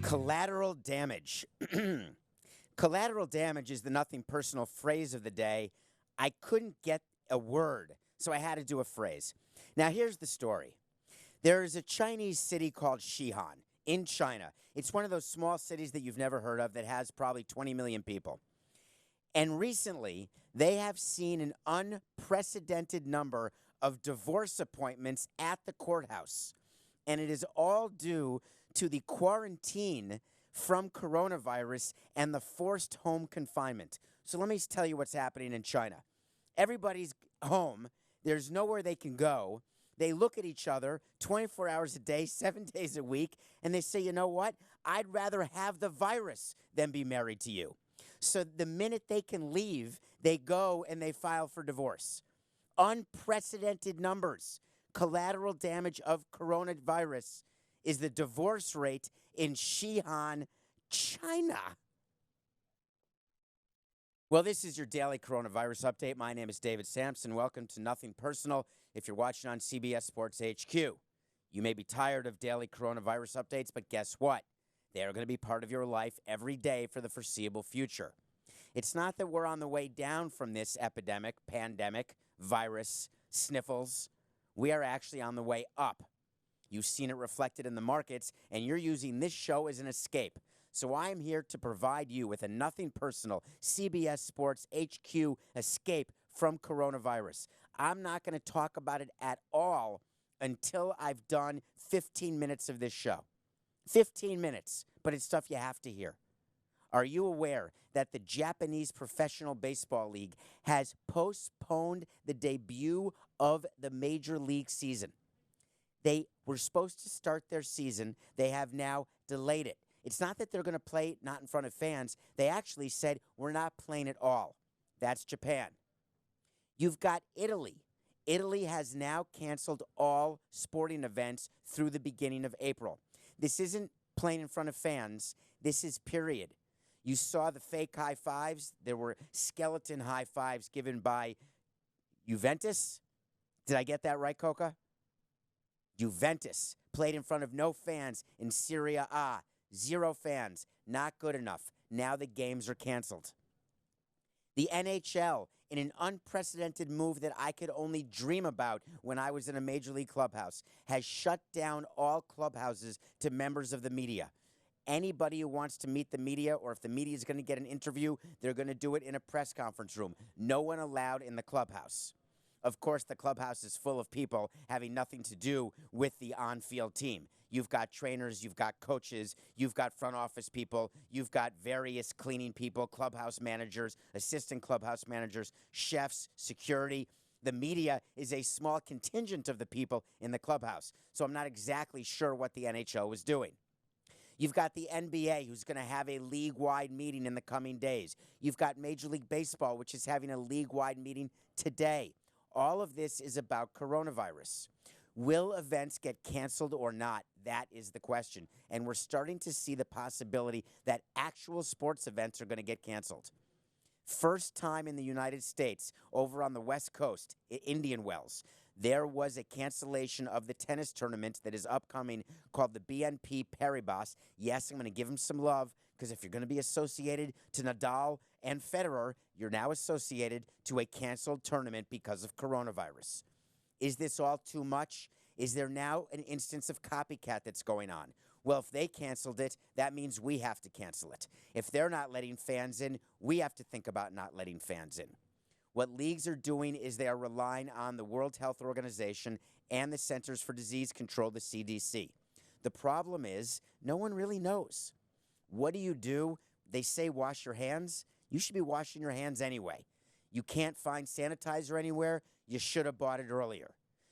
Collateral damage. Collateral damage is the nothing personal phrase of the day. I couldn't get a word, so I had to do a phrase. Now, here's the story. There is a Chinese city called Xian in China. It's one of those small cities that you've never heard of that has probably 20 million people. And recently, they have seen an unprecedented number of divorce appointments at the courthouse. And it is all due to the quarantine from coronavirus and the forced home confinement. So let me tell you what's happening in China. Everybody's home. There's nowhere they can go. They look at each other 24 hours a day, 7 days a week, and they say, you know what? I'd rather have the virus than be married to you. So the minute they can leave, they go and they file for divorce. Unprecedented numbers. Collateral damage of coronavirus is the divorce rate in Xian, China. Well, this is your daily coronavirus update. My name is David Samson. Welcome to Nothing Personal. If you're watching on CBS Sports HQ, you may be tired of daily coronavirus updates, but guess what? They are going to be part of your life every day for the foreseeable future. It's not that we're on the way down from this epidemic, pandemic, virus, sniffles. We are actually on the way up. You've seen it reflected in the markets, and you're using this show as an escape. So I am here to provide you with a nothing personal CBS Sports HQ escape from coronavirus. I'm not going to talk about it at all until I've done 15 minutes of this show. 15 minutes, but it's stuff you have to hear. Are you aware that the Japanese Professional Baseball League has postponed the debut of the Major League season? They were supposed to start their season. They have now delayed it. It's not that they're going to play not in front of fans. They actually said, we're not playing at all. That's Japan. You've got Italy. Italy has now canceled all sporting events through the beginning of April. This isn't playing in front of fans. This is period. You saw the fake high fives. There were skeleton high fives given by Juventus. Did I get that right, Coca? Juventus played in front of no fans in Serie A. 0 fans. Not good enough. Now the games are canceled. The NHL, in an unprecedented move that I could only dream about when I was in a Major League clubhouse, has shut down all clubhouses to members of the media. Anybody who wants to meet the media, or if the media is going to get an interview, they're going to do it in a press conference room. No one allowed in the clubhouse. Of course, the clubhouse is full of people having nothing to do with the on-field team. You've got trainers, you've got coaches, you've got front office people, you've got various cleaning people, clubhouse managers, assistant clubhouse managers, chefs, security. The media is a small contingent of the people in the clubhouse. So I'm not exactly sure what the NHL was doing. You've got the NBA, who's going to have a league-wide meeting in the coming days. You've got Major League Baseball, which is having a league-wide meeting today. All of this is about coronavirus. Will events get canceled or not? That is the question. And we're starting to see the possibility that actual sports events are going to get canceled. First time in the United States, over on the West Coast, Indian Wells, there was a cancellation of the tennis tournament that is upcoming called the BNP Paribas. Yes, I'm going to give him some love, because if you're going to be associated to Nadal and Federer, you're now associated to a canceled tournament because of coronavirus. Is this all too much? Is there now an instance of copycat that's going on? Well, if they canceled it, that means we have to cancel it. If they're not letting fans in, we have to think about not letting fans in. What leagues are doing is they are relying on the World Health Organization and the Centers for Disease Control, the CDC. The problem is no one really knows. What do? They say wash your hands. You should be washing your hands anyway. You can't find sanitizer anywhere. You should have bought it earlier.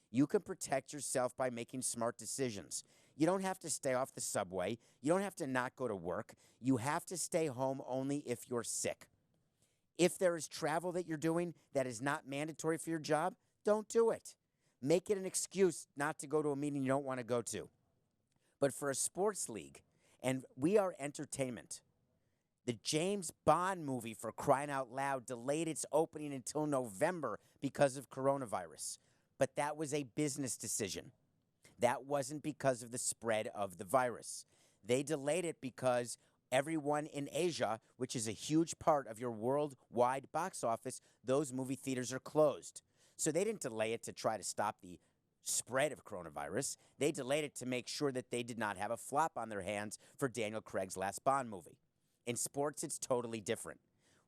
You can protect yourself by making smart decisions. You don't have to stay off the subway. You don't have to not go to work. You have to stay home only if you're sick. If there is travel that you're doing that is not mandatory for your job, don't do it. Make it an excuse not to go to a meeting you don't want to go to. But for a sports league, and we are entertainment, the James Bond movie, for crying out loud, delayed its opening until November because of coronavirus. But that was a business decision. That wasn't because of the spread of the virus. They delayed it because everyone in Asia, which is a huge part of your worldwide box office, those movie theaters are closed. So they didn't delay it to try to stop the spread of coronavirus. They delayed it to make sure that they did not have a flop on their hands for Daniel Craig's last Bond movie. In sports, it's totally different.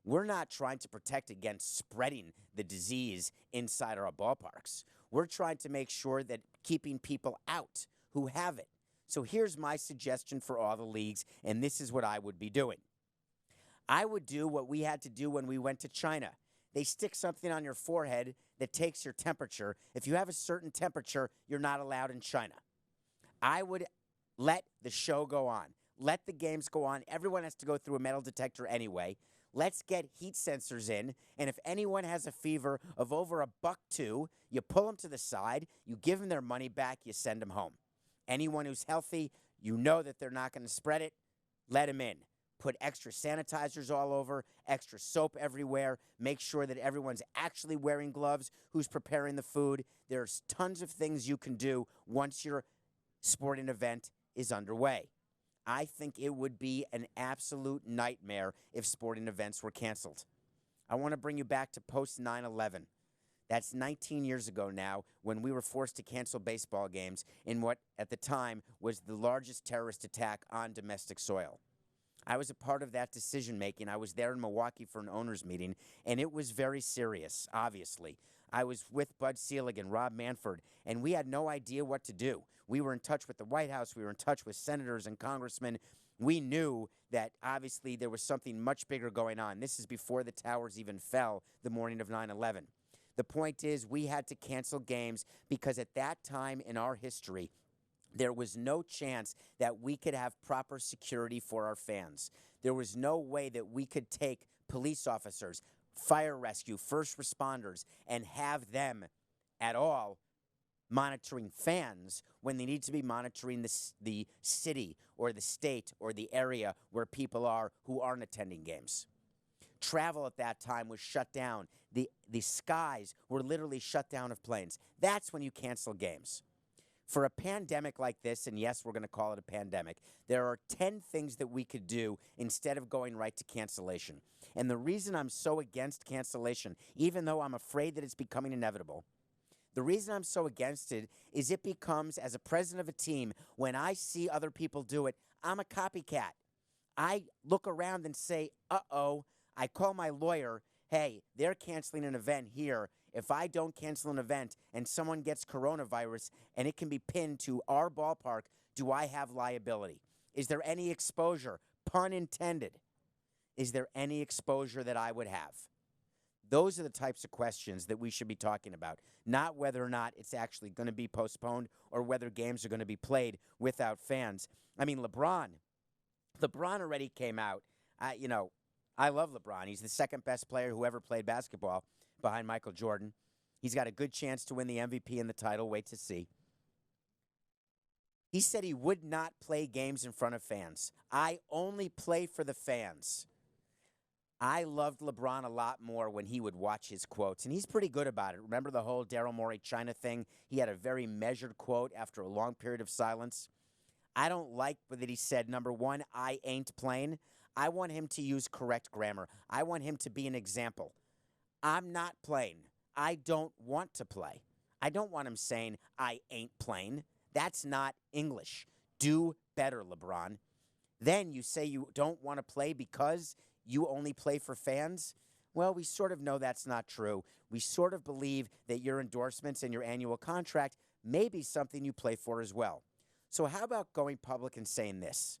We're not trying to protect against spreading the disease inside our ballparks. We're trying to make sure that keeping people out who have it. So here's my suggestion for all the leagues, and this is what I would be doing. I would do what we had to do when we went to China. They stick something on your forehead that takes your temperature. If you have a certain temperature, you're not allowed in China. I would let the show go on. Let the games go on. Everyone has to go through a metal detector anyway. Let's get heat sensors in, and if anyone has a fever of over $1.02, you pull them to the side, you give them their money back, you send them home. Anyone who's healthy, you know that they're not going to spread it, let them in. Put extra sanitizers all over, extra soap everywhere. Make sure that everyone's actually wearing gloves, who's preparing the food. There's tons of things you can do once your sporting event is underway. I think it would be an absolute nightmare if sporting events were canceled. I want to bring you back to post 9/11. That's 19 years ago now when we were forced to cancel baseball games in what at the time was the largest terrorist attack on domestic soil. I was a part of that decision making. I was there in Milwaukee for an owners meeting, and it was very serious, obviously. I was with Bud Selig and Rob Manfred, and we had no idea what to do. We were in touch with the White House. We were in touch with senators and congressmen. We knew that obviously there was something much bigger going on. This is before the towers even fell the morning of 9/11. The point is we had to cancel games because at that time in our history, there was no chance that we could have proper security for our fans. There was no way that we could take police officers, fire rescue, first responders, and have them at all monitoring fans when they need to be monitoring the city or the state or the area where people are who aren't attending games. Travel at that time was shut down. The skies were literally shut down of planes. That's when you cancel games. For a pandemic like this, and yes, we're going to call it a pandemic, there are 10 things that we could do instead of going right to cancellation. And the reason I'm so against cancellation, even though I'm afraid that it's becoming inevitable, the reason I'm so against it is it becomes, as a president of a team, when I see other people do it, I'm a copycat. I look around and say, uh-oh, I call my lawyer, hey, they're canceling an event here. If I don't cancel an event and someone gets coronavirus and it can be pinned to our ballpark, do I have liability? Is there any exposure? Pun intended. Is there any exposure that I would have? Those are the types of questions that we should be talking about, not whether or not it's actually going to be postponed or whether games are going to be played without fans. I mean, LeBron already came out. I love LeBron. He's the second best player who ever played basketball behind Michael Jordan. He's got a good chance to win the MVP and the title. Wait to see. He said he would not play games in front of fans. I only play for the fans. I loved LeBron a lot more when he would watch his quotes, and he's pretty good about it. Remember the whole Daryl Morey China thing? He had a very measured quote after a long period of silence. I don't like that he said, number one, I ain't playing. I want him to use correct grammar. I want him to be an example. I'm not playing. I don't want to play. I don't want him saying, I ain't playing. That's not English. Do better, LeBron. Then you say you don't want to play because you only play for fans? Well, we sort of know that's not true. We sort of believe that your endorsements and your annual contract may be something you play for as well. So how about going public and saying this?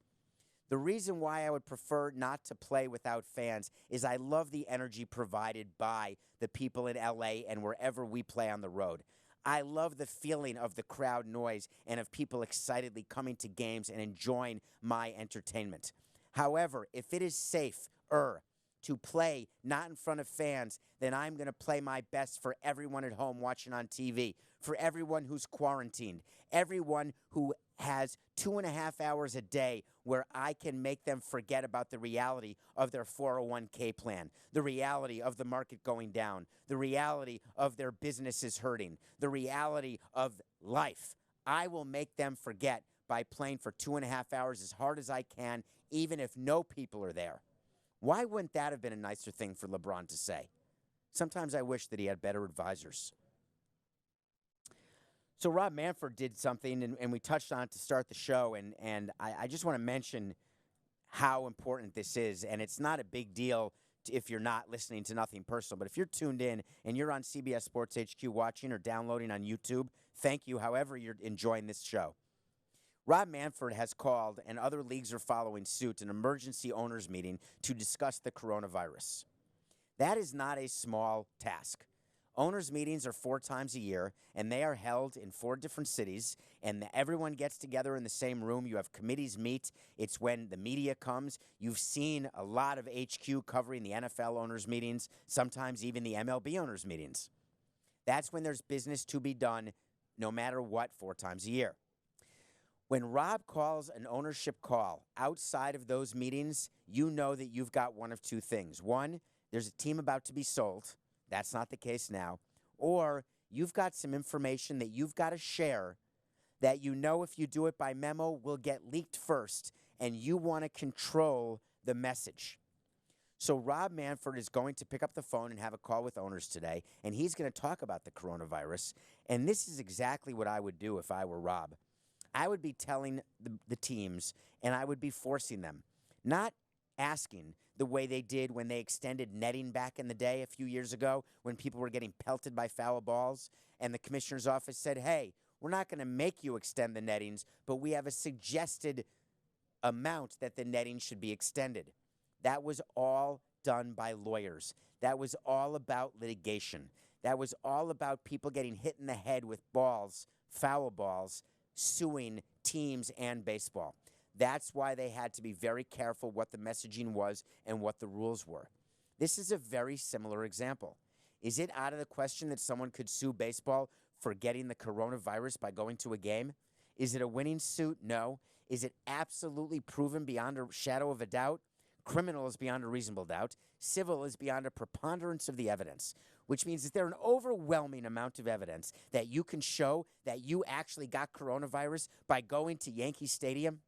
The reason why I would prefer not to play without fans is I love the energy provided by the people in LA and wherever we play on the road. I love the feeling of the crowd noise and of people excitedly coming to games and enjoying my entertainment. However, if it is safer to play not in front of fans, then I'm going to play my best for everyone at home watching on TV, for everyone who's quarantined, everyone who has 2.5 hours a day where I can make them forget about the reality of their 401k plan, the reality of the market going down, the reality of their businesses hurting, the reality of life. I will make them forget by playing for 2.5 hours as hard as I can, even if no people are there. Why wouldn't that have been a nicer thing for LeBron to say? Sometimes I wish that he had better advisors. So Rob Manfred did something, and we touched on it to start the show, and I just want to mention how important this is, and it's not a big deal if you're not listening to Nothing Personal, but if you're tuned in and you're on CBS Sports HQ watching or downloading on YouTube, thank you, however you're enjoying this show. Rob Manfred has called, and other leagues are following suit, an emergency owners meeting to discuss the coronavirus. That is not a small task. Owners' meetings are 4 times a year, and they are held in 4 different cities, and everyone gets together in the same room. You have committees meet. It's when the media comes. You've seen a lot of HQ covering the NFL owners' meetings, sometimes even the MLB owners' meetings. That's when there's business to be done, no matter what, 4 times a year. When Rob calls an ownership call outside of those meetings, you know that you've got one of 2 things. One, there's a team about to be sold. That's not the case now. Or you've got some information that you've got to share that you know if you do it by memo will get leaked first, and you want to control the message. So Rob Manfred is going to pick up the phone and have a call with owners today, and he's going to talk about the coronavirus. And this is exactly what I would do if I were Rob. I would be telling the teams, and I would be forcing them, not asking the way they did when they extended netting back in the day a few years ago when people were getting pelted by foul balls, and the commissioner's office said, hey, we're not going to make you extend the nettings, but we have a suggested amount that the netting should be extended. That was all done by lawyers. That was all about litigation. That was all about people getting hit in the head with balls, foul balls, suing teams and baseball. That's why they had to be very careful what the messaging was and what the rules were. This is a very similar example. Is it out of the question that someone could sue baseball for getting the coronavirus by going to a game? Is it a winning suit? No. Is it absolutely proven beyond a shadow of a doubt? Criminal is beyond a reasonable doubt. Civil is beyond a preponderance of the evidence, which means that there an overwhelming amount of evidence that you can show that you actually got coronavirus by going to Yankee Stadium?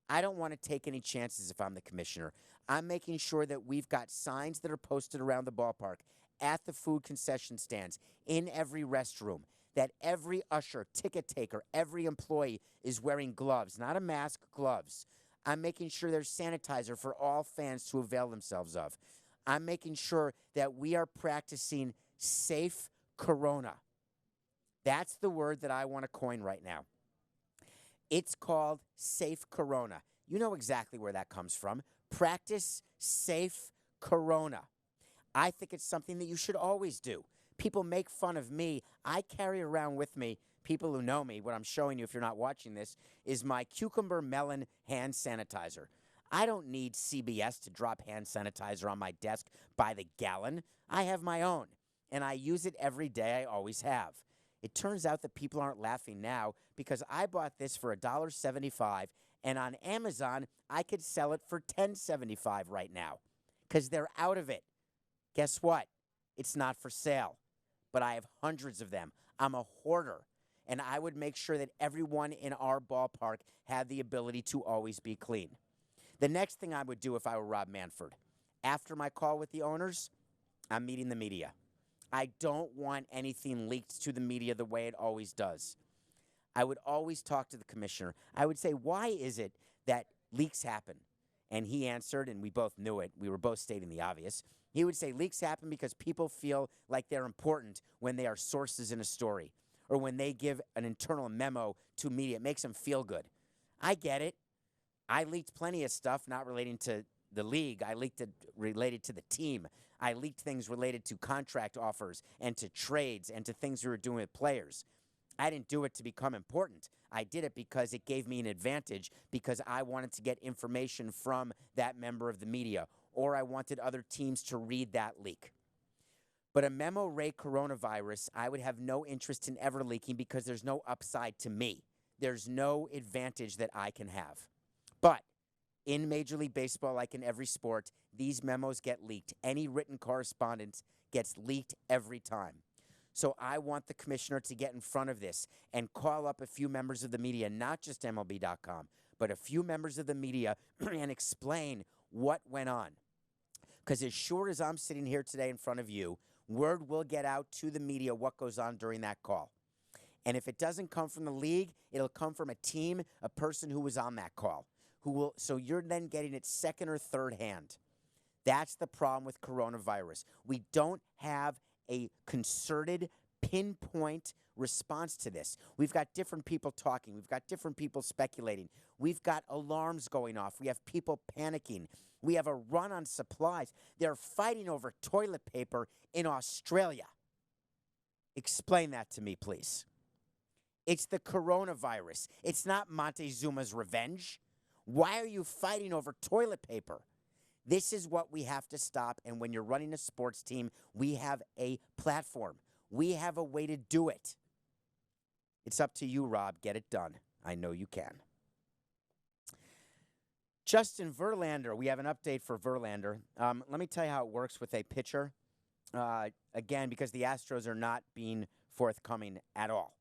I don't want to take any chances if I'm the commissioner. I'm making sure that we've got signs that are posted around the ballpark, at the food concession stands, in every restroom, that every usher, ticket taker, every employee is wearing gloves, not a mask, gloves. I'm making sure there's sanitizer for all fans to avail themselves of. I'm making sure that we are practicing safe corona. That's the word that I want to coin right now. It's called safe corona. You know exactly where that comes from. Practice safe corona. I think it's something that you should always do. People make fun of me. I carry around with me, people who know me, what I'm showing you if you're not watching this, is my cucumber melon hand sanitizer. I don't need CBS to drop hand sanitizer on my desk by the gallon. I have my own, and I use it every day. I always have. It turns out that people aren't laughing now because I bought this for $1.75, and on Amazon, I could sell it for $10.75 right now because they're out of it. Guess what? It's not for sale, but I have hundreds of them. I'm a hoarder, and I would make sure that everyone in our ballpark had the ability to always be clean. The next thing I would do if I were Rob Manfred, after my call with the owners, I'm meeting the media. I don't want anything leaked to the media the way it always does. I would always talk to the commissioner. I would say, why is it that leaks happen? And he answered, and we both knew it. We were both stating the obvious. He would say leaks happen because people feel like they're important when they are sources in a story or when they give an internal memo to media. It makes them feel good. I get it. I leaked plenty of stuff not relating to the league. I leaked it related to the team. I leaked things related to contract offers and to trades and to things we were doing with players. I didn't do it to become important. I did it because it gave me an advantage because I wanted to get information from that member of the media or I wanted other teams to read that leak. But a memo rate coronavirus, I would have no interest in ever leaking because there's no upside to me. There's no advantage that I can have. But in Major League Baseball, like in every sport, these memos get leaked. Any written correspondence gets leaked every time. So I want the commissioner to get in front of this and call up a few members of the media, not just MLB.com, but a few members of the media and explain what went on. Because as sure as I'm sitting here today in front of you, word will get out to the media what goes on during that call. And if it doesn't come from the league, it'll come from a team, a person who was on that call. So you're then getting it second or third hand. That's the problem with coronavirus. We don't have a concerted, pinpoint response to this. We've got different people talking. We've got different people speculating. We've got alarms going off. We have people panicking. We have a run on supplies. They're fighting over toilet paper in Australia. Explain that to me, please. It's the coronavirus. It's not Montezuma's revenge. Why are you fighting over toilet paper? This is what we have to stop. And when you're running a sports team, we have a platform. We have a way to do it. It's up to you, Rob. Get it done. I know you can. Justin Verlander. We have an update for Verlander. Let me tell you how it works with a pitcher. Again, because the Astros are not being forthcoming at all.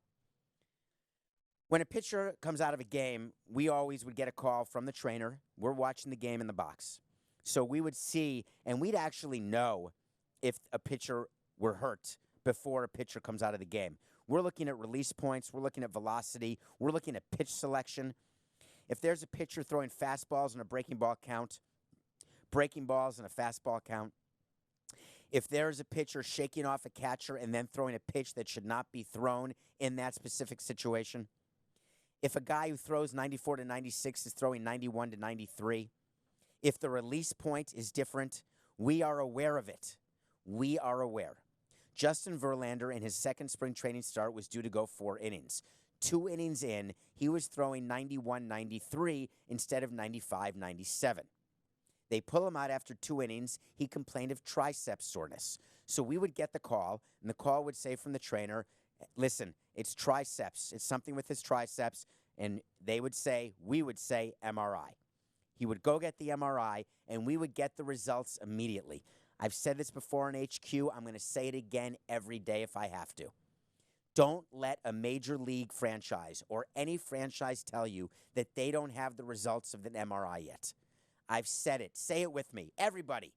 When a pitcher comes out of a game, we always would get a call from the trainer. We're watching the game in the box. So we would see, and we'd actually know if a pitcher were hurt before a pitcher comes out of the game. We're looking at release points. We're looking at velocity. We're looking at pitch selection. If there's a pitcher throwing fastballs and a breaking ball count, breaking balls and a fastball count, if there's a pitcher shaking off a catcher and then throwing a pitch that should not be thrown in that specific situation, if a guy who throws 94 to 96 is throwing 91 to 93, if the release point is different, we are aware of it. We are aware. Justin Verlander, in his second spring training start, was due to go 4 innings. 2 innings in, he was throwing 91, 93 instead of 95, 97. They pull him out after 2 innings. He complained of triceps soreness. So we would get the call, and the call would say from the trainer, listen, it's triceps. It's something with his triceps. And we would say MRI. He would go get the MRI, and we would get the results immediately. I've said this before on HQ. I'm going to say it again every day if I have to. Don't let a major league franchise or any franchise tell you that they don't have the results of an MRI yet. I've said it. Say it with me. Everybody.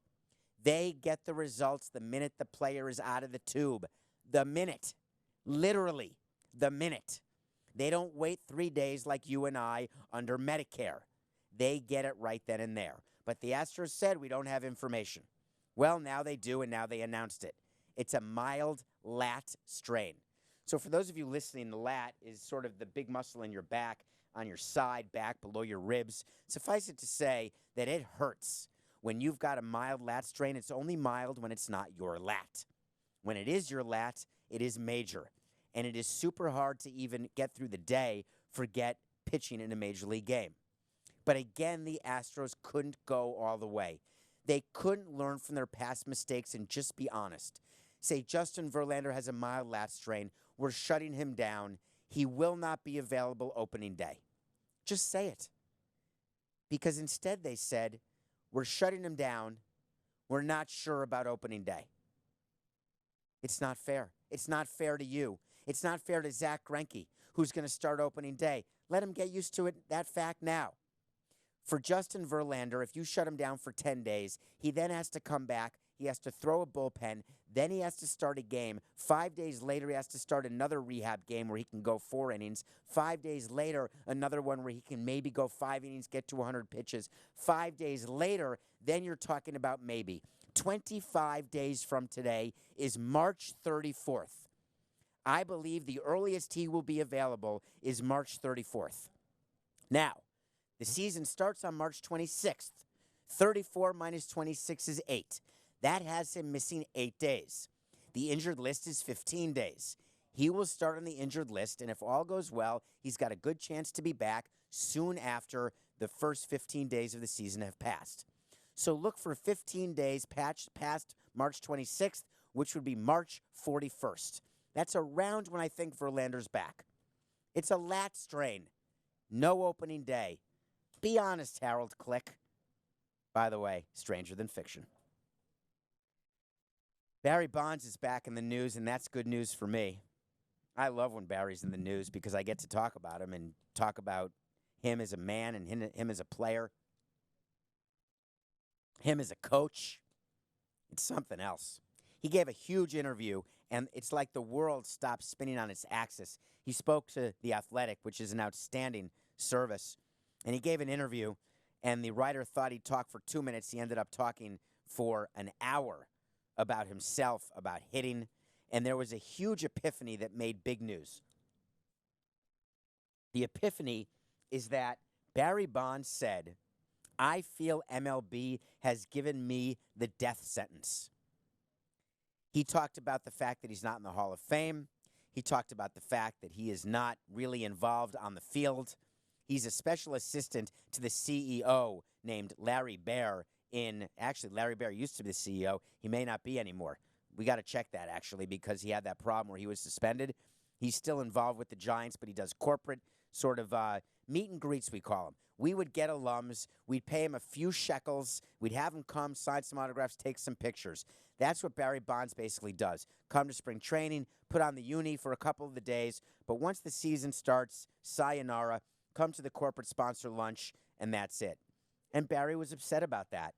They get the results the minute the player is out of the tube. The minute. Literally, the minute. They don't wait 3 days like you and I under Medicare. They get it right then and there. But the Astros said we don't have information. Well, now they do, and now they announced it. It's a mild lat strain. So for those of you listening, the lat is sort of the big muscle in your back, on your side, back, below your ribs. Suffice it to say that it hurts. When you've got a mild lat strain, it's only mild when it's not your lat. When it is your lat, it is major. And it is super hard to even get through the day, forget pitching in a major league game. But again, the Astros couldn't go all the way. They couldn't learn from their past mistakes and just be honest. Say Justin Verlander has a mild lat strain. We're shutting him down. He will not be available opening day. Just say it. Because instead they said, we're shutting him down. We're not sure about opening day. It's not fair. It's not fair to you. It's not fair to Zach Greinke, who's going to start opening day. Let him get used to it, that fact now. For Justin Verlander, if you shut him down for 10 days, he then has to come back. He has to throw a bullpen. Then he has to start a game. 5 days later, he has to start another rehab game where he can go 4 innings. 5 days later, another one where he can maybe go 5 innings, get to 100 pitches. 5 days later, then you're talking about maybe. 25 days from today is March 34th. I believe the earliest he will be available is March 34th. Now, the season starts on March 26th. 34 minus 26 is 8. That has him missing 8 days. The injured list is 15 days. He will start on the injured list, and if all goes well, he's got a good chance to be back soon after the first 15 days of the season have passed. So look for 15 days past March 26th, which would be March 41st. That's around when I think Verlander's back. It's a lat strain. No opening day. Be honest, Harold Click. By the way, stranger than fiction. Barry Bonds is back in the news, and that's good news for me. I love when Barry's in the news because I get to talk about him and talk about him as a man and him as a player, him as a coach. It's something else. He gave a huge interview, and it's like the world stopped spinning on its axis. He spoke to The Athletic, which is an outstanding service, and he gave an interview, and the writer thought he'd talk for 2 minutes. He ended up talking for an hour about himself, about hitting, and there was a huge epiphany that made big news. The epiphany is that Barry Bonds said, "I feel MLB has given me the death sentence." He talked about the fact that he's not in the Hall of Fame. He talked about the fact that he is not really involved on the field. He's a special assistant to the CEO named Larry Baer actually, Larry Baer used to be the CEO. He may not be anymore. We got to check that, actually, because he had that problem where he was suspended. He's still involved with the Giants, but he does corporate sort of meet and greets, we call them. We would get alums. We'd pay him a few shekels. We'd have him come, sign some autographs, take some pictures. That's what Barry Bonds basically does. Come to spring training, put on the uni for a couple of the days, but once the season starts, sayonara, come to the corporate sponsor lunch, and that's it. And Barry was upset about that.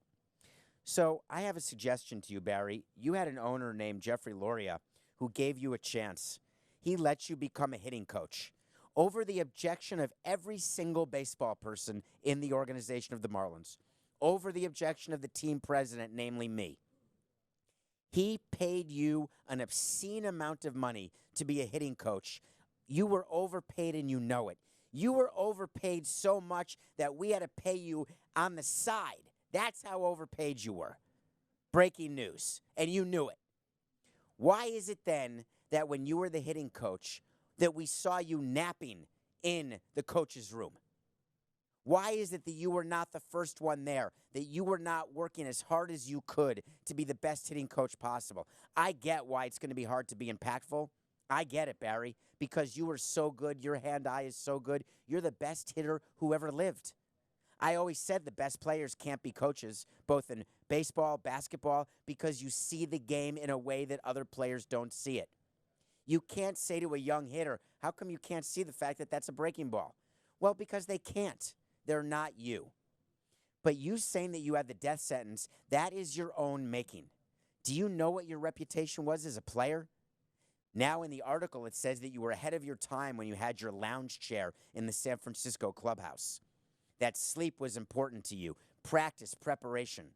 So I have a suggestion to you, Barry. You had an owner named Jeffrey Loria who gave you a chance. He let you become a hitting coach over the objection of every single baseball person in the organization of the Marlins, over the objection of the team president, namely me. He paid you an obscene amount of money to be a hitting coach. You were overpaid and you know it. You were overpaid so much that we had to pay you on the side. That's how overpaid you were. Breaking news. And you knew it. Why is it then that when you were the hitting coach that we saw you napping in the coach's room? Why is it that you were not the first one there, that you were not working as hard as you could to be the best hitting coach possible? I get why it's going to be hard to be impactful. I get it, Barry, because you were so good. Your hand-eye is so good. You're the best hitter who ever lived. I always said the best players can't be coaches, both in baseball, basketball, because you see the game in a way that other players don't see it. You can't say to a young hitter, how come you can't see the fact that that's a breaking ball? Well, because they can't. They're not you. But you saying that you had the death sentence, that is your own making. Do you know what your reputation was as a player? Now in the article, it says that you were ahead of your time when you had your lounge chair in the San Francisco clubhouse. That sleep was important to you. Practice, preparation.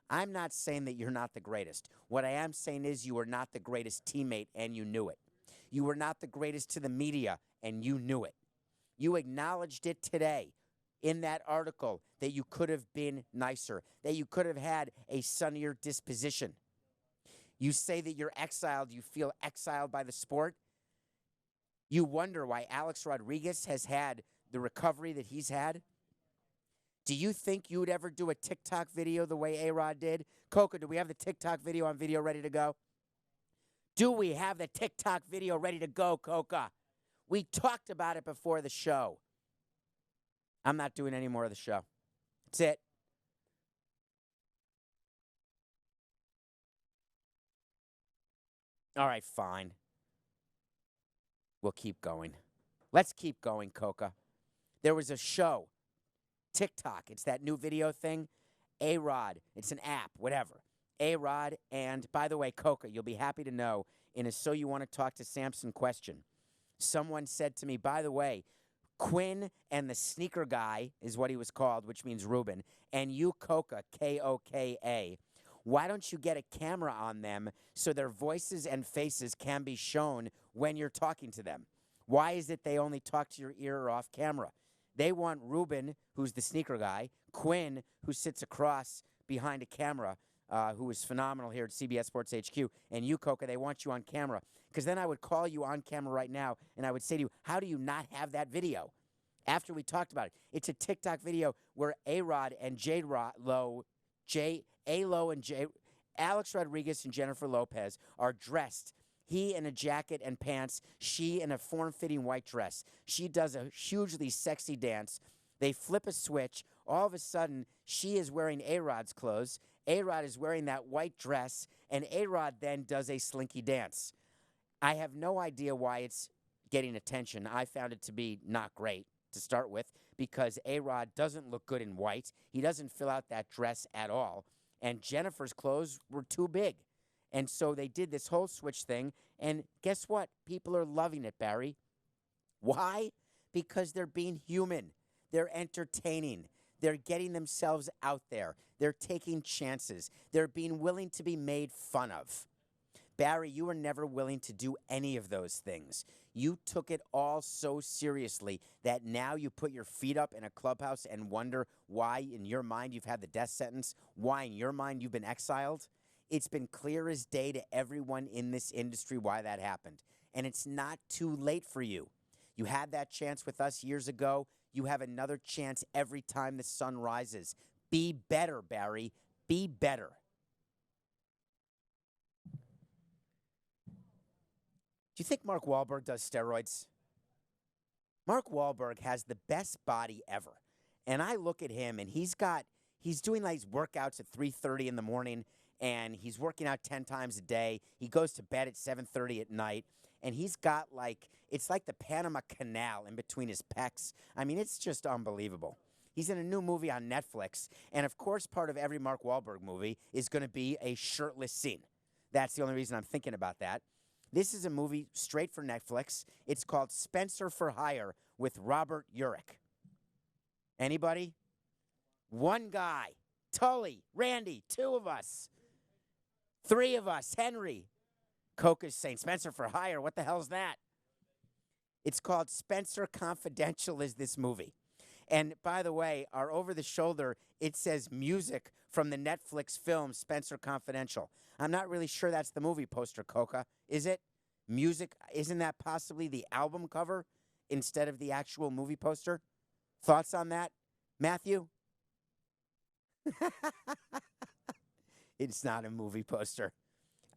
I'm not saying that you're not the greatest. What I am saying is you were not the greatest teammate, and you knew it. You were not the greatest to the media, and you knew it. You acknowledged it today in that article that you could have been nicer, that you could have had a sunnier disposition. You say that you're exiled. You feel exiled by the sport. You wonder why Alex Rodriguez has had the recovery that he's had. Do you think you would ever do a TikTok video the way A-Rod did? Coca, do we have the TikTok video on video ready to go? Do we have the TikTok video ready to go, Coca? We talked about it before the show. I'm not doing any more of the show. That's it. All right, fine. We'll keep going. Let's keep going, Coca. There was a show, TikTok. It's that new video thing. A-Rod. It's an app, whatever. A-Rod. And by the way, Coca, you'll be happy to know, in a So You Want to Talk to Samson question, someone said to me, by the way, Quinn and the sneaker guy is what he was called, which means Ruben, and you, Coca, K-O-K-A, why don't you get a camera on them so their voices and faces can be shown when you're talking to them? Why is it they only talk to your ear or off camera? They want Ruben, who's the sneaker guy, Quinn, who sits across behind a camera, who is phenomenal here at CBS Sports HQ, and you, Coca, they want you on camera. Because then I would call you on camera right now, and I would say to you, how do you not have that video? After we talked about it. It's a TikTok video where A-Rod and Alex Rodriguez and Jennifer Lopez are dressed. He in a jacket and pants, she in a form-fitting white dress. She does a hugely sexy dance. They flip a switch. all of a sudden, she is wearing A-Rod's clothes. A-Rod is wearing that white dress, and A-Rod then does a slinky dance. I have no idea why it's getting attention. I found it to be not great to start with because A-Rod doesn't look good in white. He doesn't fill out that dress at all. And Jennifer's clothes were too big. And so they did this whole switch thing. And guess what? People are loving it, Barry. Why? Because they're being human. They're entertaining. They're getting themselves out there. They're taking chances. They're being willing to be made fun of. Barry, you were never willing to do any of those things. You took it all so seriously that now you put your feet up in a clubhouse and wonder why in your mind you've had the death sentence, why in your mind you've been exiled. It's been clear as day to everyone in this industry why that happened. And it's not too late for you. You had that chance with us years ago. You have another chance every time the sun rises. Be better, Barry. Be better. Do you think Mark Wahlberg does steroids? Mark Wahlberg has the best body ever. And I look at him, and he's doing like workouts at 3:30 in the morning, and he's working out 10 times a day. He goes to bed at 7:30 at night, and he's got it's like the Panama Canal in between his pecs. I mean, it's just unbelievable. He's in a new movie on Netflix, and of course, part of every Mark Wahlberg movie is going to be a shirtless scene. That's the only reason I'm thinking about that. This is a movie straight for Netflix. It's called Spenser for Hire with Robert Urich. Anybody? One guy. Tully, Randy, two of us. Three of us. Henry. Coca's saying, Spenser for Hire, what the hell's that? It's called Spenser Confidential is this movie. And by the way, our over-the-shoulder, it says music from the Netflix film Spenser Confidential. I'm not really sure that's the movie poster, Coca. Is it? Music, isn't that possibly the album cover instead of the actual movie poster? Thoughts on that, Matthew? It's not a movie poster.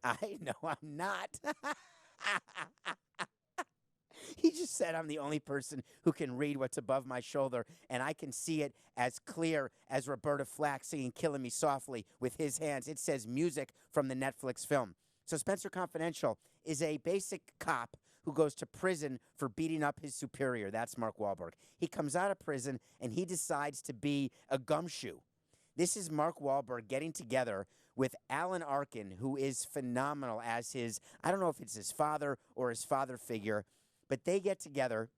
I know I'm not. He just said I'm the only person who can read what's above my shoulder, and I can see it as clear as Roberta Flack singing Killing Me Softly with his hands. It says music from the Netflix film. So Spenser Confidential is a basic cop who goes to prison for beating up his superior. That's Mark Wahlberg. He comes out of prison, and he decides to be a gumshoe. This is Mark Wahlberg getting together with Alan Arkin, who is phenomenal as his, I don't know if it's his father or his father figure, but they get together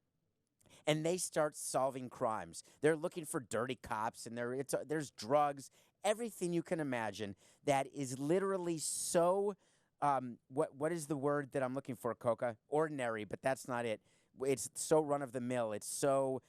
and they start solving crimes. They're looking for dirty cops, and there's drugs, everything you can imagine that is literally so, what is the word that I'm looking for, Coca? Ordinary, but that's not it. It's so run-of-the-mill. It's so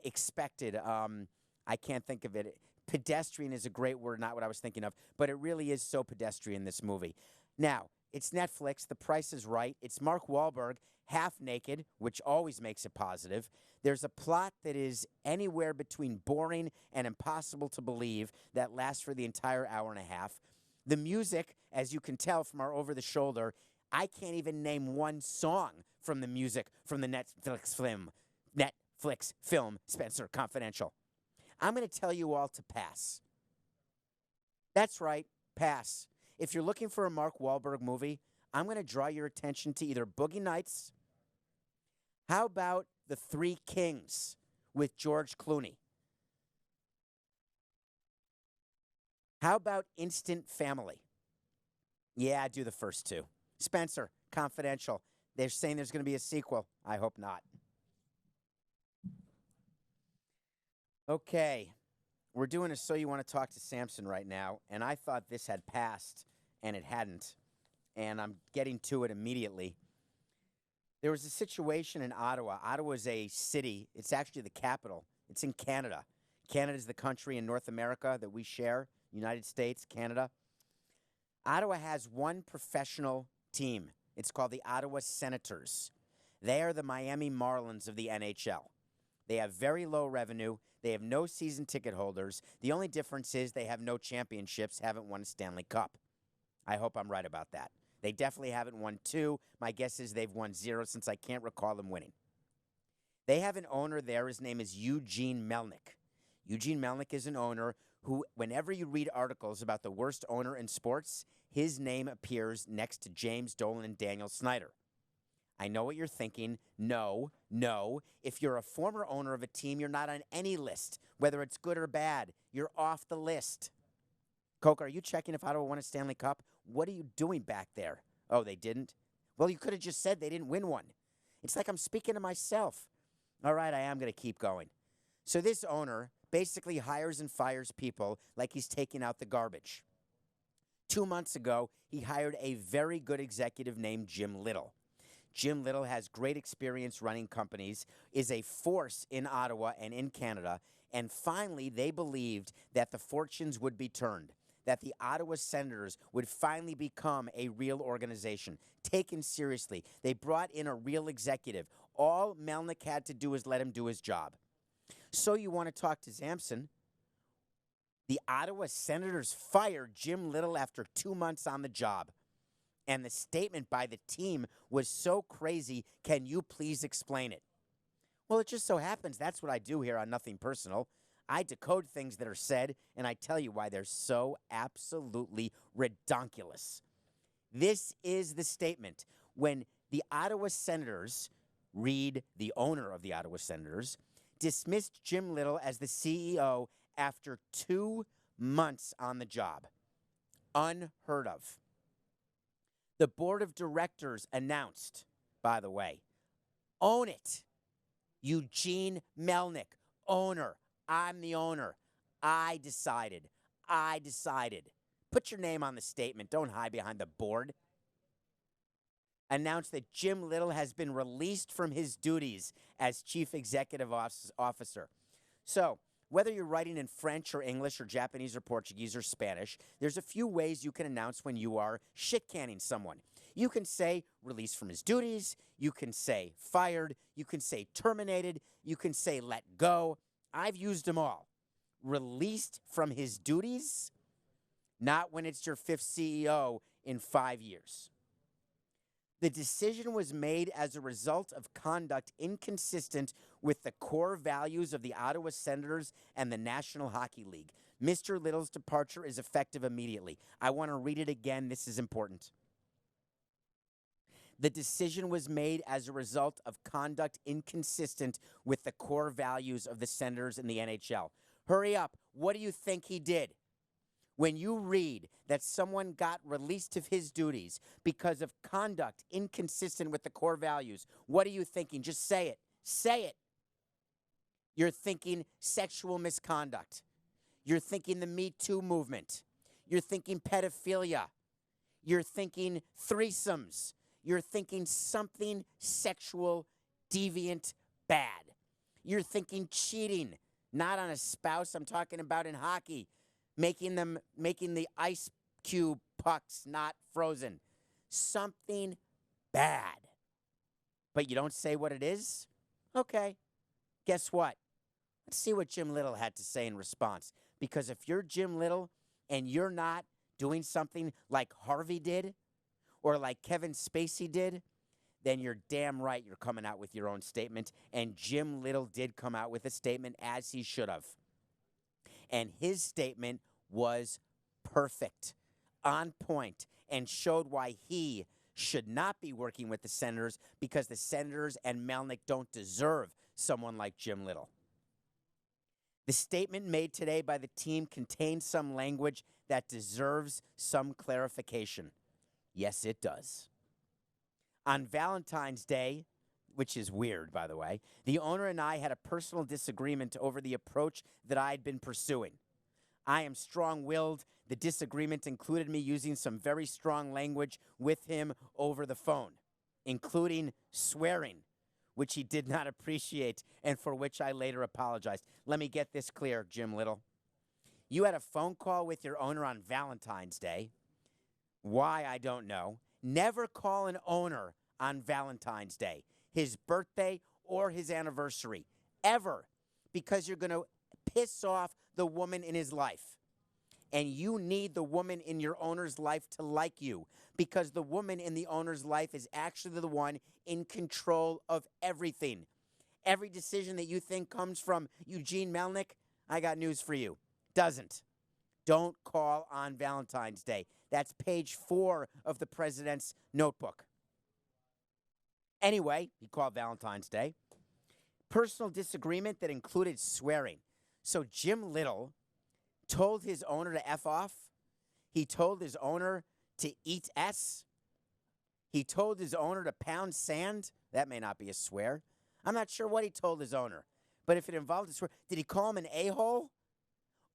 expected. I can't think of it. Pedestrian is a great word, not what I was thinking of, but it really is so pedestrian, this movie. Now, it's Netflix. The price is right. It's Mark Wahlberg, half naked, which always makes it positive. There's a plot that is anywhere between boring and impossible to believe that lasts for the entire hour and a half. The music, as you can tell from our over-the-shoulder, I can't even name one song from the music from the Netflix film Spenser Confidential. I'm going to tell you all to pass. That's right, pass. If you're looking for a Mark Wahlberg movie, I'm going to draw your attention to either Boogie Nights. How about The Three Kings with George Clooney? How about Instant Family? Yeah, do the first two. Spenser Confidential. They're saying there's going to be a sequel. I hope not. Okay, we're doing a So You Want to Talk to Samson right now, and I thought this had passed, and it hadn't, and I'm getting to it immediately. There was a situation in Ottawa. Ottawa is a city. It's actually the capital. It's in Canada. Canada is the country in North America that we share, United States, Canada. Ottawa has one professional team. It's called the Ottawa Senators. They are the Miami Marlins of the NHL. They have very low revenue. They have no season ticket holders. The only difference is they have no championships, haven't won a Stanley Cup. I hope I'm right about that. They definitely haven't won two. My guess is they've won zero since I can't recall them winning. They have an owner there. His name is Eugene Melnyk. Eugene Melnick is an owner who, whenever you read articles about the worst owner in sports, his name appears next to James Dolan and Daniel Snyder. I know what you're thinking. No. If you're a former owner of a team, you're not on any list, whether it's good or bad. You're off the list. Coke, are you checking if Ottawa won a Stanley Cup? What are you doing back there? Oh, they didn't? Well, you could have just said they didn't win one. It's like I'm speaking to myself. All right, I am going to keep going. So this owner basically hires and fires people like he's taking out the garbage. 2 months ago, he hired a very good executive named Jim Little. Jim Little has great experience running companies, is a force in Ottawa and in Canada, and finally they believed that the fortunes would be turned, that the Ottawa Senators would finally become a real organization, taken seriously. They brought in a real executive. All Melnick had to do was let him do his job. So you want to talk to Samson? The Ottawa Senators fired Jim Little after 2 months on the job. And the statement by the team was so crazy, can you please explain it? Well, it just so happens that's what I do here on Nothing Personal. I decode things that are said, and I tell you why they're so absolutely redonkulous. This is the statement. When the Ottawa Senators, Reed, the owner of the Ottawa Senators, dismissed Jim Little as the CEO after 2 months on the job. Unheard of. The board of directors announced, by the way, own it. Eugene Melnick, owner. I'm the owner. I decided. Put your name on the statement. Don't hide behind the board. Announced that Jim Little has been released from his duties as chief executive officer. So, whether you're writing in French or English or Japanese or Portuguese or Spanish, there's a few ways you can announce when you are shit-canning someone. You can say released from his duties. You can say fired. You can say terminated. You can say let go. I've used them all. Released from his duties, not when it's your 5th CEO in 5 years. The decision was made as a result of conduct inconsistent with the core values of the Ottawa Senators and the National Hockey League. Mr. Little's departure is effective immediately. I want to read it again. This is important. The decision was made as a result of conduct inconsistent with the core values of the Senators and the NHL. Hurry up. What do you think he did? When you read that someone got released of his duties because of conduct inconsistent with the core values, what are you thinking? Just say it. Say it. You're thinking sexual misconduct. You're thinking the Me Too movement. You're thinking pedophilia. You're thinking threesomes. You're thinking something sexual, deviant, bad. You're thinking cheating, not on a spouse. I'm talking about in hockey. Making the ice cube pucks not frozen. Something bad. But you don't say what it is? Okay. Guess what? Let's see what Jim Little had to say in response. Because if you're Jim Little and you're not doing something like Harvey did or like Kevin Spacey did, then you're damn right you're coming out with your own statement. And Jim Little did come out with a statement as he should have. And his statement was perfect, on point, and showed why he should not be working with the Senators because the Senators and Melnick don't deserve someone like Jim Little. The statement made today by the team contains some language that deserves some clarification. Yes, it does. On Valentine's Day, which is weird, by the way, the owner and I had a personal disagreement over the approach that I had been pursuing. I am strong-willed. The disagreement included me using some very strong language with him over the phone, including swearing, which he did not appreciate and for which I later apologized. Let me get this clear, Jim Little. You had a phone call with your owner on Valentine's Day. Why, I don't know. Never call an owner on Valentine's Day, his birthday or his anniversary, ever, because you're going to piss off the woman in his life. And you need the woman in your owner's life to like you because the woman in the owner's life is actually the one in control of everything. Every decision that you think comes from Eugene Melnick, I got news for you. Doesn't. Don't call on Valentine's Day. That's page 4 of the president's notebook. Anyway, he called Valentine's Day. Personal disagreement that included swearing. So Jim Little told his owner to F off. He told his owner to eat S. He told his owner to pound sand. That may not be a swear. I'm not sure what he told his owner. But if it involved a swear, did he call him an a-hole?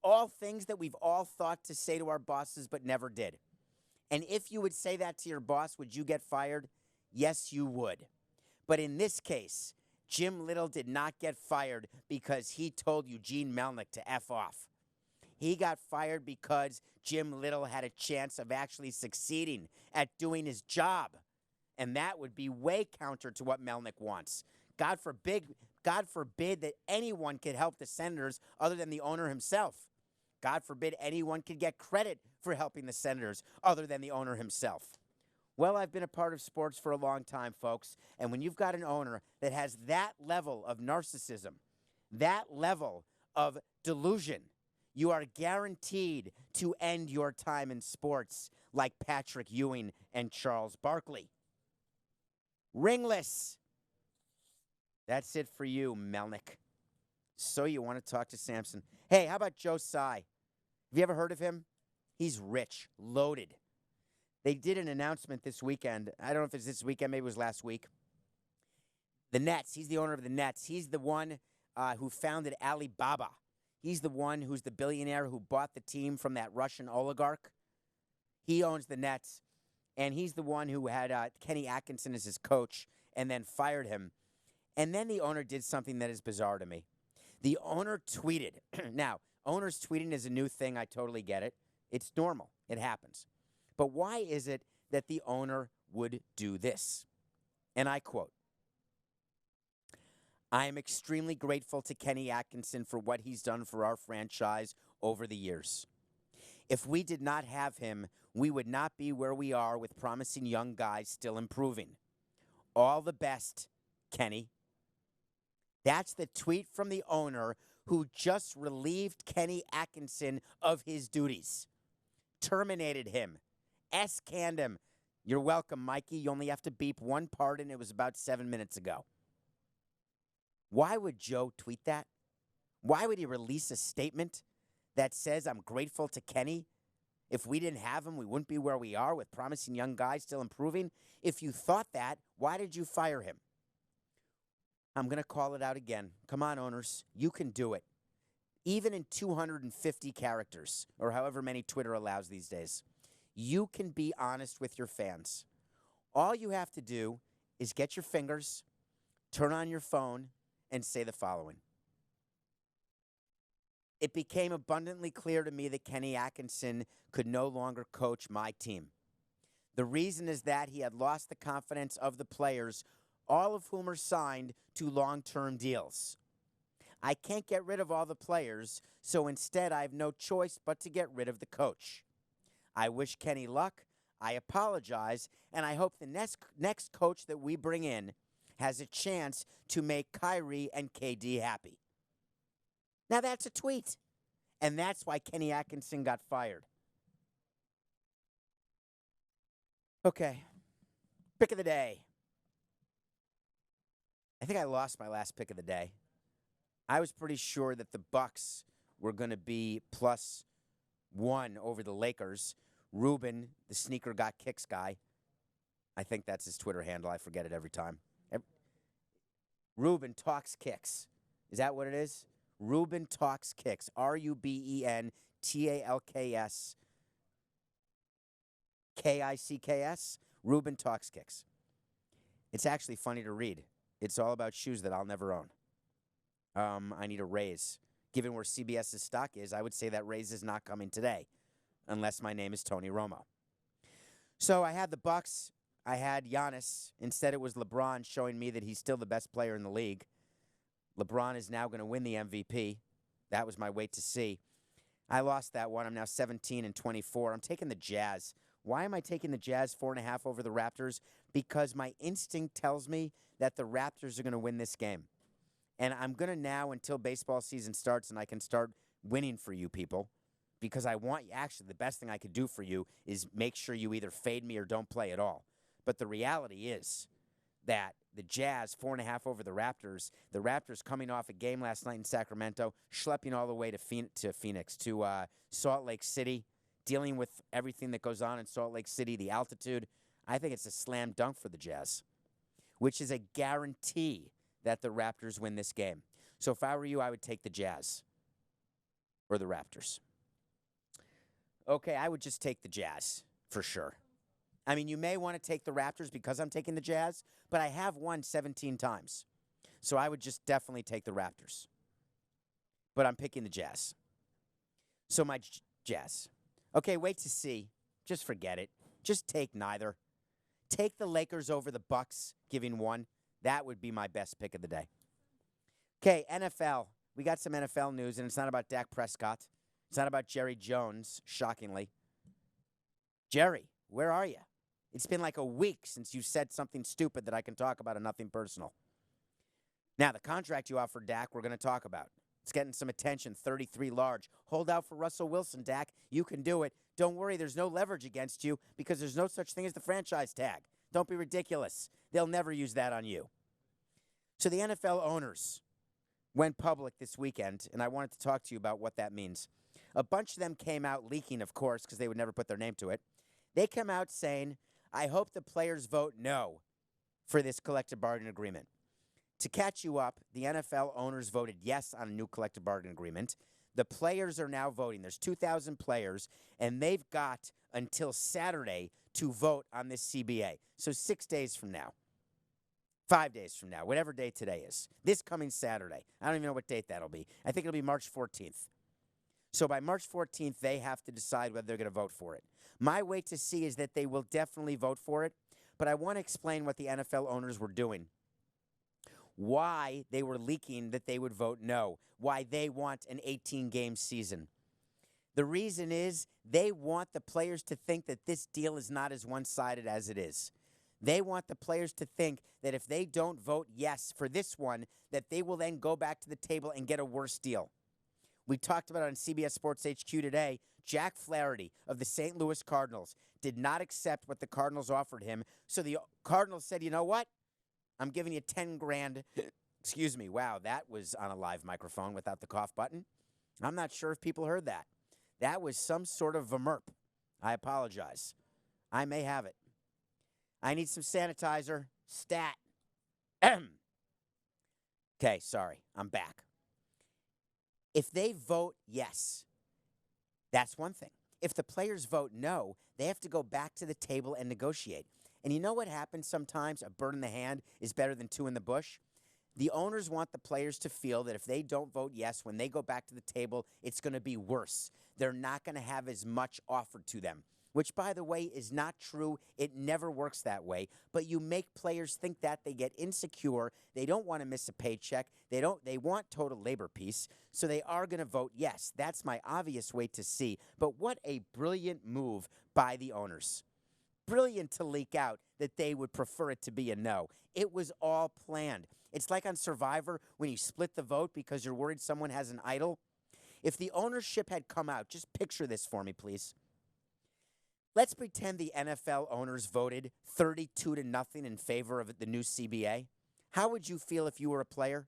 All things that we've all thought to say to our bosses but never did. And if you would say that to your boss, would you get fired? Yes, you would. But in this case, Jim Little did not get fired because he told Eugene Melnick to F off. He got fired because Jim Little had a chance of actually succeeding at doing his job. And that would be way counter to what Melnick wants. God forbid that anyone could help the Senators other than the owner himself. God forbid anyone could get credit for helping the Senators other than the owner himself. Well, I've been a part of sports for a long time, folks. And when you've got an owner that has that level of narcissism, that level of delusion, you are guaranteed to end your time in sports like Patrick Ewing and Charles Barkley. Ringless. That's it for you, Melnick. So you want to talk to Samson. Hey, how about Joe Tsai? Have you ever heard of him? He's rich, loaded. They did an announcement this weekend. I don't know if it's this weekend, maybe it was last week. The Nets, he's the owner of the Nets. He's the one who founded Alibaba. He's the one who's the billionaire who bought the team from that Russian oligarch. He owns the Nets, and he's the one who had Kenny Atkinson as his coach and then fired him. And then the owner did something that is bizarre to me. The owner tweeted. Now, owners tweeting is a new thing. I totally get it. It's normal. It happens. But why is it that the owner would do this? And I quote, I am extremely grateful to Kenny Atkinson for what he's done for our franchise over the years. If we did not have him, we would not be where we are with promising young guys still improving. All the best, Kenny. That's the tweet from the owner who just relieved Kenny Atkinson of his duties. Terminated him. S-canned him. You're welcome, Mikey. You only have to beep one part, and it was about 7 minutes ago. Why would Joe tweet that? Why would he release a statement that says, I'm grateful to Kenny? If we didn't have him, we wouldn't be where we are with promising young guys still improving. If you thought that, why did you fire him? I'm going to call it out again. Come on, owners. You can do it. Even in 250 characters, or however many Twitter allows these days, you can be honest with your fans. All you have to do is get your fingers, turn on your phone, and say the following. It became abundantly clear to me that Kenny Atkinson could no longer coach my team. The reason is that he had lost the confidence of the players, all of whom are signed to long-term deals. I can't get rid of all the players, so instead I have no choice but to get rid of the coach. I wish Kenny luck, I apologize, and I hope the next coach that we bring in has a chance to make Kyrie and KD happy. Now that's a tweet, and that's why Kenny Atkinson got fired. Okay, pick of the day. I think I lost my last pick of the day. I was pretty sure that the Bucks were going to be +1 over the Lakers. Ruben, the sneaker got kicks guy. I think that's his Twitter handle. I forget it every time. Ruben talks kicks. Is that what it is? Ruben talks kicks. RUBENTALKS. KICKS. Ruben talks kicks. It's actually funny to read. It's all about shoes that I'll never own. I need a raise. Given where CBS's stock is, I would say that raise is not coming today, unless my name is Tony Romo. So I had the Bucks. I had Giannis. Instead, it was LeBron showing me that he's still the best player in the league. LeBron is now going to win the MVP. That was my wait to see. I lost that one. I'm now 17-24. I'm taking the Jazz. Why am I taking the Jazz 4.5 over the Raptors? Because my instinct tells me that the Raptors are going to win this game. And I'm going to now, until baseball season starts and I can start winning for you people because I want you. Actually, the best thing I could do for you is make sure you either fade me or don't play at all. But the reality is that the Jazz, 4.5 over the Raptors coming off a game last night in Sacramento, schlepping all the way to Salt Lake City, dealing with everything that goes on in Salt Lake City, the altitude. I think it's a slam dunk for the Jazz, which is a guarantee that the Raptors win this game. So if I were you, I would take the Jazz or the Raptors. Okay, I would just take the Jazz for sure. I mean, you may want to take the Raptors because I'm taking the Jazz, but I have won 17 times. So I would just definitely take the Raptors. But I'm picking the Jazz. So my Jazz. Okay, wait to see. Just forget it. Just take neither. Take the Lakers over the Bucks, giving one. That would be my best pick of the day. Okay, NFL. We got some NFL news, and it's not about Dak Prescott. It's not about Jerry Jones, shockingly. Jerry, where are you? It's been like a week since you said something stupid that I can talk about and nothing personal. Now, the contract you offered Dak, we're going to talk about. It's getting some attention, 33 large. Hold out for Russell Wilson, Dak. You can do it. Don't worry, there's no leverage against you because there's no such thing as the franchise tag. Don't be ridiculous. They'll never use that on you. So the NFL owners went public this weekend, and I wanted to talk to you about what that means. A bunch of them came out leaking, of course, because they would never put their name to it. They come out saying, I hope the players vote no for this collective bargaining agreement. To catch you up, the NFL owners voted yes on a new collective bargaining agreement. The players are now voting. There's 2,000 players, and they've got until Saturday to vote on this CBA. So 6 days from now, 5 days from now, whatever day today is, this coming Saturday. I don't even know what date that'll be. I think it'll be March 14th. So by March 14th, they have to decide whether they're going to vote for it. My wait to see is that they will definitely vote for it, but I want to explain what the NFL owners were doing, why they were leaking that they would vote no, why they want an 18-game season. The reason is they want the players to think that this deal is not as one-sided as it is. They want the players to think that if they don't vote yes for this one, that they will then go back to the table and get a worse deal. We talked about it on CBS Sports HQ today. Jack Flaherty of the St. Louis Cardinals did not accept what the Cardinals offered him. So the Cardinals said, you know what? I'm giving you 10 grand. Excuse me. Wow, that was on a live microphone without the cough button. I'm not sure if people heard that. That was some sort of vermurp. I apologize. I may have it. I need some sanitizer. Stat. Okay, sorry. I'm back. If they vote yes, that's one thing. If the players vote no, they have to go back to the table and negotiate. And you know what happens sometimes? A bird in the hand is better than two in the bush. The owners want the players to feel that if they don't vote yes, when they go back to the table, it's going to be worse. They're not going to have as much offered to them, which, by the way, is not true. It never works that way. But you make players think that. They get insecure. They don't want to miss a paycheck. They want total labor peace. So they are going to vote yes. That's my obvious way to see. But what a brilliant move by the owners. Brilliant to leak out that they would prefer it to be a no. It was all planned. It's like on Survivor when you split the vote because you're worried someone has an idol. If the ownership had come out, just picture this for me, please. Let's pretend the NFL owners voted 32-0 in favor of the new CBA. How would you feel if you were a player?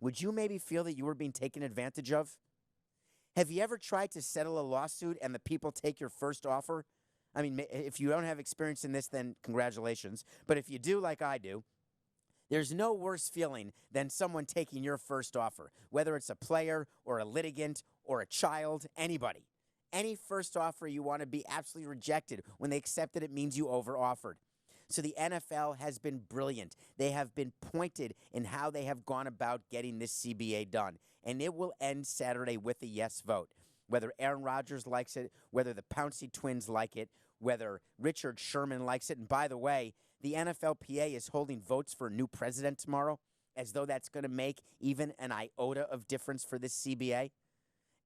Would you maybe feel that you were being taken advantage of? Have you ever tried to settle a lawsuit and the people take your first offer? I mean, if you don't have experience in this, then congratulations. But if you do like I do, there's no worse feeling than someone taking your first offer, whether it's a player or a litigant or a child, anybody. Any first offer you want to be absolutely rejected. When they accept it, it means you over-offered. So the NFL has been brilliant. They have been pointed in how they have gone about getting this CBA done. And it will end Saturday with a yes vote. Whether Aaron Rodgers likes it, whether the Pouncey twins like it, whether Richard Sherman likes it. And by the way, the NFLPA is holding votes for a new president tomorrow, as though that's going to make even an iota of difference for this CBA.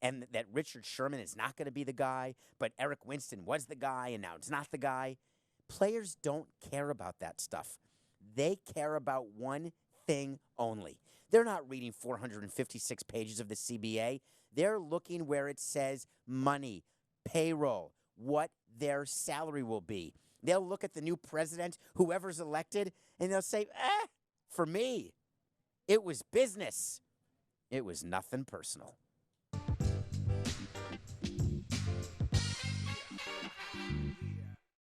And that Richard Sherman is not going to be the guy, but Eric Winston was the guy, and now it's not the guy. Players don't care about that stuff. They care about one thing only. They're not reading 456 pages of the CBA. They're looking where it says money, payroll, what their salary will be. They'll look at the new president, whoever's elected, and they'll say, for me, it was business. It was nothing personal.